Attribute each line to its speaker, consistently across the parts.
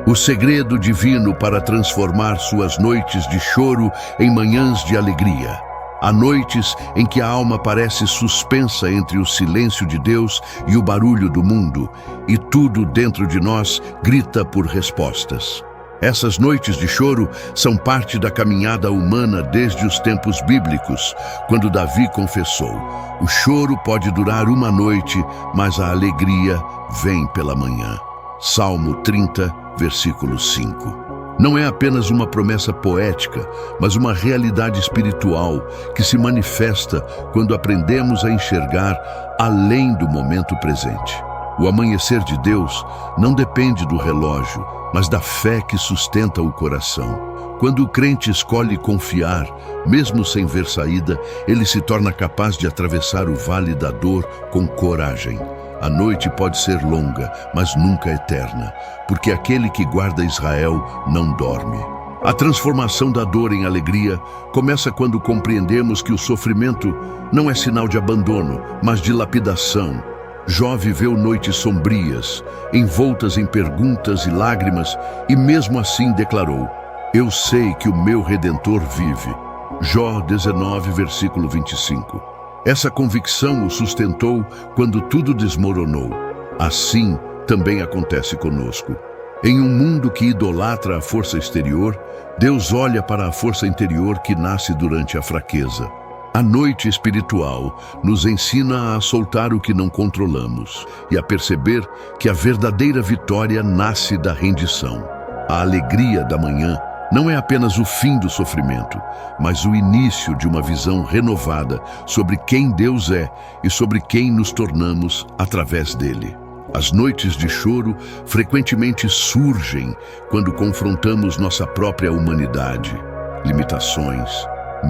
Speaker 1: O segredo divino para transformar suas noites de choro em manhãs de alegria. Há noites em que a alma parece suspensa entre o silêncio de Deus e o barulho do mundo, e tudo dentro de nós grita por respostas. Essas noites de choro são parte da caminhada humana desde os tempos bíblicos, quando Davi confessou: o choro pode durar uma noite, mas a alegria vem pela manhã. Salmo 30, versículo 5. Não é apenas uma promessa poética, mas uma realidade espiritual que se manifesta quando aprendemos a enxergar além do momento presente. O amanhecer de Deus não depende do relógio, mas da fé que sustenta o coração. Quando o crente escolhe confiar, mesmo sem ver saída, ele se torna capaz de atravessar o vale da dor com coragem. A noite pode ser longa, mas nunca eterna, porque aquele que guarda Israel não dorme. A transformação da dor em alegria começa quando compreendemos que o sofrimento não é sinal de abandono, mas de lapidação. Jó viveu noites sombrias, envoltas em perguntas e lágrimas, e mesmo assim declarou: eu sei que o meu Redentor vive. Jó 19, versículo 25. Essa convicção o sustentou quando tudo desmoronou. Assim também acontece conosco. Em um mundo que idolatra a força exterior, Deus olha para a força interior que nasce durante a fraqueza. A noite espiritual nos ensina a soltar o que não controlamos e a perceber que a verdadeira vitória nasce da rendição. A alegria da manhã não é apenas o fim do sofrimento, mas o início de uma visão renovada sobre quem Deus é e sobre quem nos tornamos através dele. As noites de choro frequentemente surgem quando confrontamos nossa própria humanidade, limitações,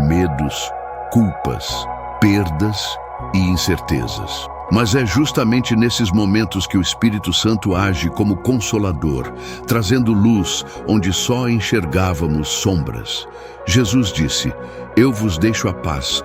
Speaker 1: medos, culpas, perdas e incertezas. Mas é justamente nesses momentos que o Espírito Santo age como consolador, trazendo luz onde só enxergávamos sombras. Jesus disse: eu vos deixo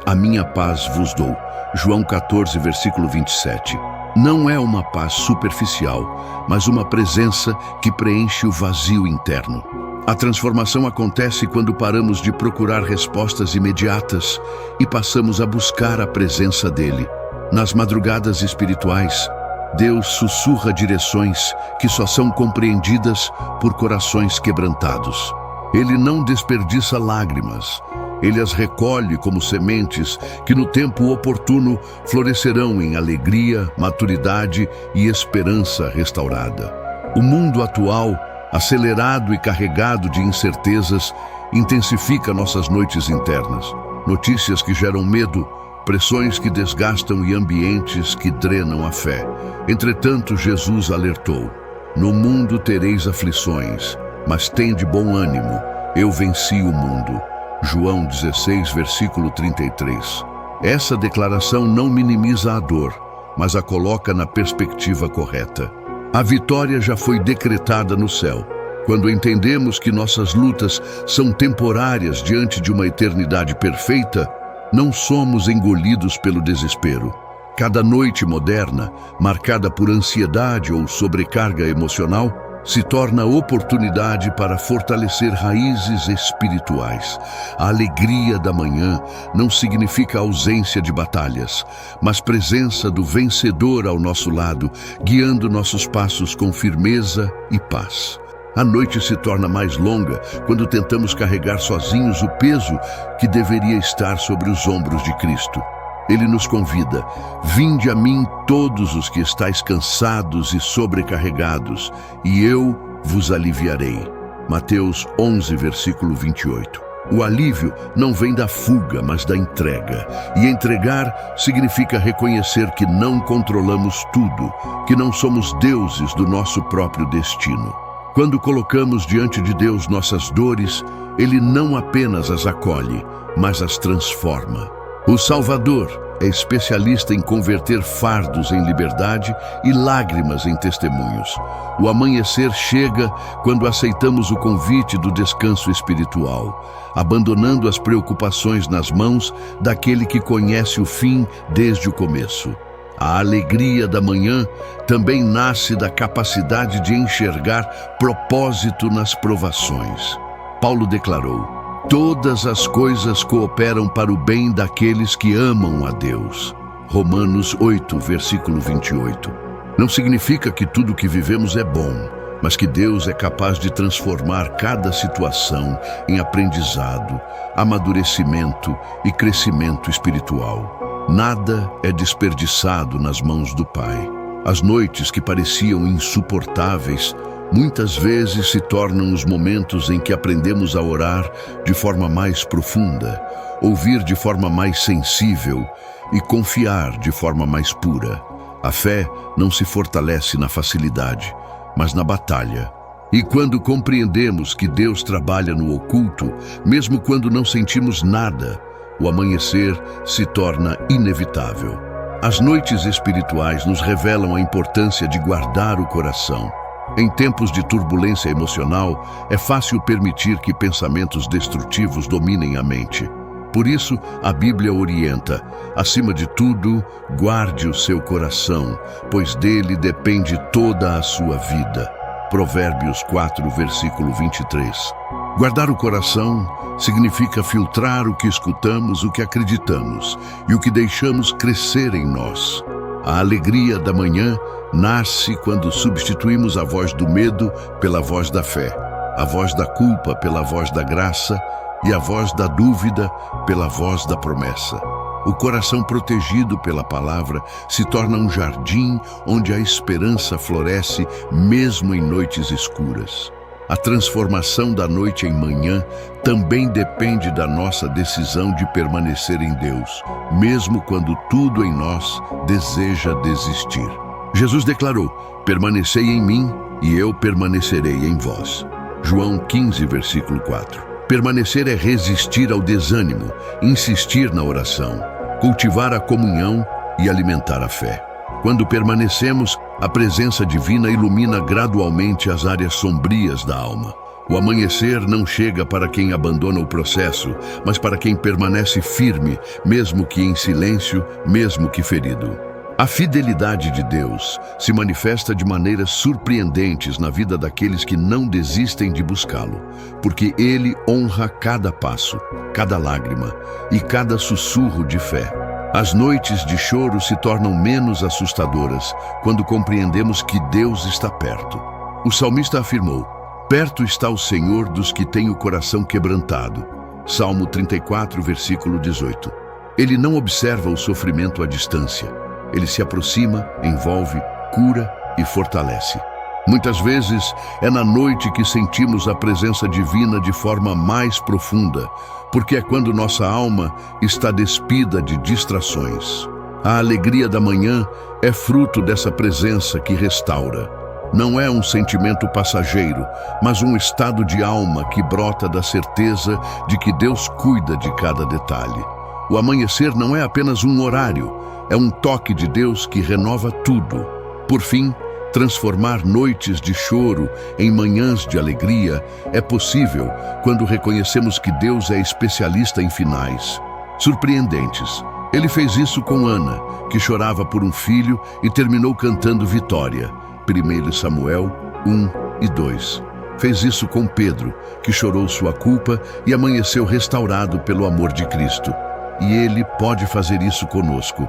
Speaker 1: a minha paz vos dou. João 14, versículo 27. Não é uma paz superficial, mas uma presença que preenche o vazio interno. A transformação acontece quando paramos de procurar respostas imediatas e passamos a buscar a presença dele. Nas madrugadas espirituais, Deus sussurra direções que só são compreendidas por corações quebrantados. Ele não desperdiça lágrimas. Ele as recolhe como sementes que no tempo oportuno florescerão em alegria, maturidade e esperança restaurada. O mundo atual, acelerado e carregado de incertezas, intensifica nossas noites internas. Notícias que geram medo, pressões que desgastam e ambientes que drenam a fé. Entretanto, Jesus alertou: no mundo tereis aflições, mas tende bom ânimo, eu venci o mundo. João 16, versículo 33. Essa declaração não minimiza a dor, mas a coloca na perspectiva correta. A vitória já foi decretada no céu. Quando entendemos que nossas lutas são temporárias diante de uma eternidade perfeita, não somos engolidos pelo desespero. Cada noite moderna, marcada por ansiedade ou sobrecarga emocional, se torna oportunidade para fortalecer raízes espirituais. A alegria da manhã não significa ausência de batalhas, mas presença do vencedor ao nosso lado, guiando nossos passos com firmeza e paz. A noite se torna mais longa quando tentamos carregar sozinhos o peso que deveria estar sobre os ombros de Cristo. Ele nos convida: vinde a mim todos os que estáis cansados e sobrecarregados, e eu vos aliviarei. Mateus 11, versículo 28. O alívio não vem da fuga, mas da entrega. E entregar significa reconhecer que não controlamos tudo, que não somos deuses do nosso próprio destino. Quando colocamos diante de Deus nossas dores, Ele não apenas as acolhe, mas as transforma. O Salvador é especialista em converter fardos em liberdade e lágrimas em testemunhos. O amanhecer chega quando aceitamos o convite do descanso espiritual, abandonando as preocupações nas mãos daquele que conhece o fim desde o começo. A alegria da manhã também nasce da capacidade de enxergar propósito nas provações. Paulo declarou: todas as coisas cooperam para o bem daqueles que amam a Deus. Romanos 8, versículo 28. Não significa que tudo que vivemos é bom, mas que Deus é capaz de transformar cada situação em aprendizado, amadurecimento e crescimento espiritual. Nada é desperdiçado nas mãos do Pai. As noites que pareciam insuportáveis muitas vezes se tornam os momentos em que aprendemos a orar de forma mais profunda, ouvir de forma mais sensível e confiar de forma mais pura. A fé não se fortalece na facilidade, mas na batalha. E quando compreendemos que Deus trabalha no oculto, mesmo quando não sentimos nada, o amanhecer se torna inevitável. As noites espirituais nos revelam a importância de guardar o coração. Em tempos de turbulência emocional, é fácil permitir que pensamentos destrutivos dominem a mente. Por isso, a Bíblia orienta: acima de tudo, guarde o seu coração, pois dele depende toda a sua vida. Provérbios 4, versículo 23. Guardar o coração significa filtrar o que escutamos, o que acreditamos e o que deixamos crescer em nós. A alegria da manhã nasce quando substituímos a voz do medo pela voz da fé, a voz da culpa pela voz da graça e a voz da dúvida pela voz da promessa. O coração protegido pela palavra se torna um jardim onde a esperança floresce mesmo em noites escuras. A transformação da noite em manhã também depende da nossa decisão de permanecer em Deus, mesmo quando tudo em nós deseja desistir. Jesus declarou: permanecei em mim e eu permanecerei em vós. João 15, versículo 4. Permanecer é resistir ao desânimo, insistir na oração, cultivar a comunhão e alimentar a fé. Quando permanecemos, a presença divina ilumina gradualmente as áreas sombrias da alma. O amanhecer não chega para quem abandona o processo, mas para quem permanece firme, mesmo que em silêncio, mesmo que ferido. A fidelidade de Deus se manifesta de maneiras surpreendentes na vida daqueles que não desistem de buscá-lo, porque Ele honra cada passo, cada lágrima e cada sussurro de fé. As noites de choro se tornam menos assustadoras quando compreendemos que Deus está perto. O salmista afirmou: perto está o Senhor dos que têm o coração quebrantado. Salmo 34, versículo 18. Ele não observa o sofrimento à distância. Ele se aproxima, envolve, cura e fortalece. Muitas vezes é na noite que sentimos a presença divina de forma mais profunda, porque é quando nossa alma está despida de distrações. A alegria da manhã é fruto dessa presença que restaura. Não é um sentimento passageiro, mas um estado de alma que brota da certeza de que Deus cuida de cada detalhe. O amanhecer não é apenas um horário, é um toque de Deus que renova tudo. Por fim, transformar noites de choro em manhãs de alegria é possível quando reconhecemos que Deus é especialista em finais surpreendentes. Ele fez isso com Ana, que chorava por um filho e terminou cantando vitória. 1 Samuel 1 e 2. Fez isso com Pedro, que chorou sua culpa e amanheceu restaurado pelo amor de Cristo. E Ele pode fazer isso conosco.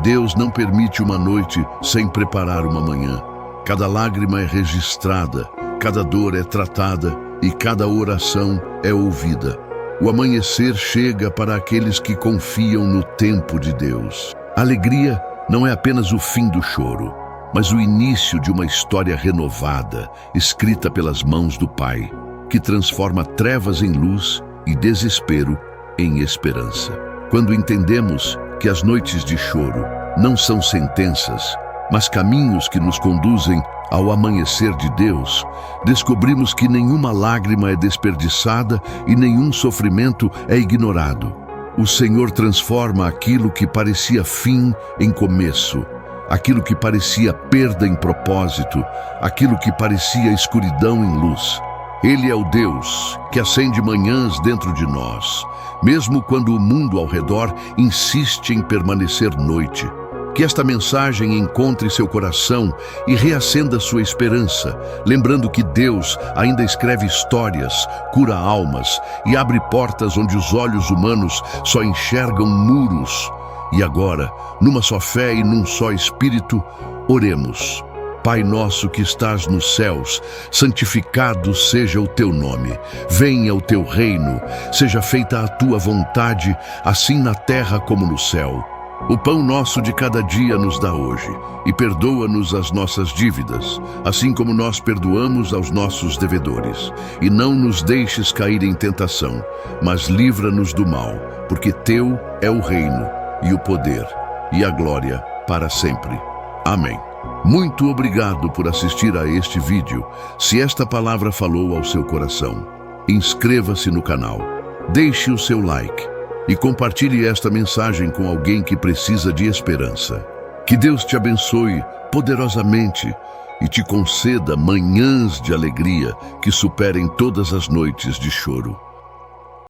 Speaker 1: Deus não permite uma noite sem preparar uma manhã. Cada lágrima é registrada, cada dor é tratada e cada oração é ouvida. O amanhecer chega para aqueles que confiam no tempo de Deus. A alegria não é apenas o fim do choro, mas o início de uma história renovada, escrita pelas mãos do Pai, que transforma trevas em luz e desespero em esperança. Quando entendemos que as noites de choro não são sentenças, mas caminhos que nos conduzem ao amanhecer de Deus, descobrimos que nenhuma lágrima é desperdiçada e nenhum sofrimento é ignorado. O Senhor transforma aquilo que parecia fim em começo, aquilo que parecia perda em propósito, aquilo que parecia escuridão em luz. Ele é o Deus que acende manhãs dentro de nós, mesmo quando o mundo ao redor insiste em permanecer noite. Que esta mensagem encontre seu coração e reacenda sua esperança, lembrando que Deus ainda escreve histórias, cura almas e abre portas onde os olhos humanos só enxergam muros. E agora, numa só fé e num só espírito, oremos. Pai nosso que estás nos céus, santificado seja o teu nome. Venha o teu reino, seja feita a tua vontade, assim na terra como no céu. O pão nosso de cada dia nos dá hoje, e perdoa-nos as nossas dívidas, assim como nós perdoamos aos nossos devedores. E não nos deixes cair em tentação, mas livra-nos do mal, porque teu é o reino, e o poder, e a glória para sempre. Amém. Muito obrigado por assistir a este vídeo. Se esta palavra falou ao seu coração, inscreva-se no canal, deixe o seu like e compartilhe esta mensagem com alguém que precisa de esperança. Que Deus te abençoe poderosamente e te conceda manhãs de alegria que superem todas as noites de choro.